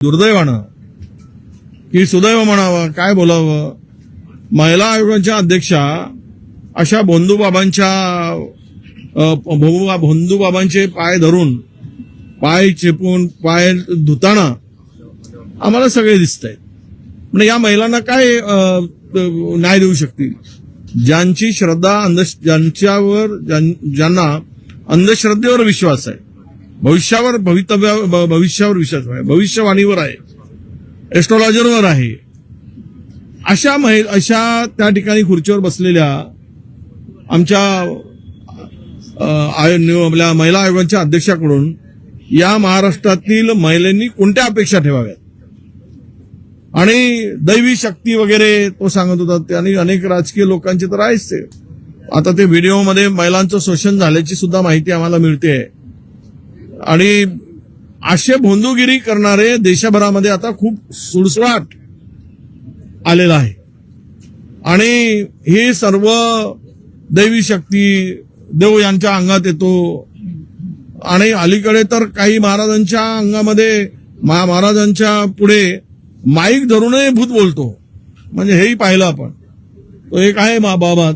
दुर्दैवानं की सुदैव म्हणावं काय बोलावं, महिला आयोगाच्या अध्यक्षा अशा भोंदूबाबांचे पाय धरून पाय चेपून पाय धुताना आम्हाला सगळे दिसत आहेत. म्हणजे या महिलांना काय न्याय देऊ शकतील? ज्यांची श्रद्धा ज्यांना अंधश्रद्धेवर विश्वास आहे, भविष्यावर विश्वास आहे, भविष्यवाणीवर आहे, एस्ट्रॉलॉजरवर आहे, अशा त्या ठिकाणी खुर्चीवर बसलेल्या आमच्या महिला आयोगाच्या अध्यक्षाकडून या महाराष्ट्रातील महिलांनी कोणत्या अपेक्षा ठेवाव्यात? आणि दैवी शक्ती वगैरे तो सांगत होता आणि अनेक राजकीय लोकांचे तर आहेच ते. आता ते व्हिडिओमध्ये महिलांचं शोषण झाल्याची सुद्धा माहिती आम्हाला मिळते. आणि असे भोंदूगिरी करणारे देशभरामध्ये आता खूप सुळसुळाट आलेला आहे. आणि हे सर्व दैवी शक्ती देव यांच्या अंगात येतो. आणि अलीकडे तर काही महाराजांच्या अंगामध्ये महाराजांच्या पुढे माईक धरूनही भूत बोलतो. म्हणजे हेही पाहिलं आपण. तो एक आहे बाबा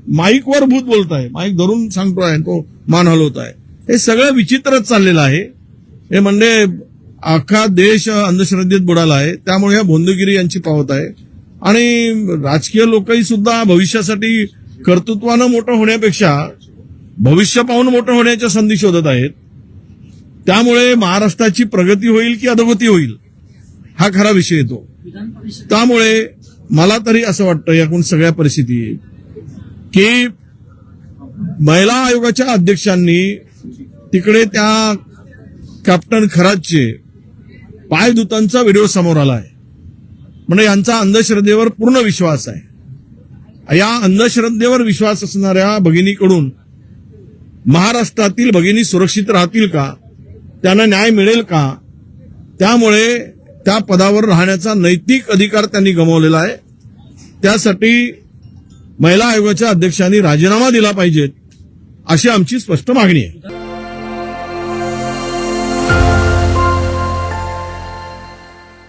माईकवर भूत बोलताय, माईक धरून सांगतोय, तो मान हलवत आहे. हे सगळं विचित्रच चाललेलं आहे. हे म्हणजे अख्खा देश अंधश्रद्धेत बुडाला आहे. त्यामुळे या भोंदूगिरी यांची पावत आहे. आणि राजकीय लोकही सुद्धा भविष्यासाठी कर्तृत्वानं मोठं होण्यापेक्षा भविष्य पाहून मोठं होण्याच्या संधी शोधत आहेत. त्यामुळे महाराष्ट्राची प्रगती होईल की अधोगती होईल हा खरा विषय येतो. त्यामुळे मला तरी असं वाटतं याकडून सगळ्या परिस्थिती की महिला आयोगाच्या अध्यक्षांनी तिकडे त्या कॅप्टन खरातचे पायदूतांचा व्हिडिओ समोर आला आहे. म्हणजे यांचा अंधश्रद्धेवर पूर्ण विश्वास आहे. या अंधश्रद्धेवर विश्वास असणाऱ्या भगिनीकडून महाराष्ट्रातील भगिनी सुरक्षित राहतील का? त्यांना न्याय मिळेल का? त्यामुळे त्या पदावर राहण्याचा नैतिक अधिकार त्यांनी गमावलेला आहे. त्यासाठी महिला आयोगाच्या अध्यक्षांनी राजीनामा दिला पाहिजे अशी आमची स्पष्ट मागणी आहे.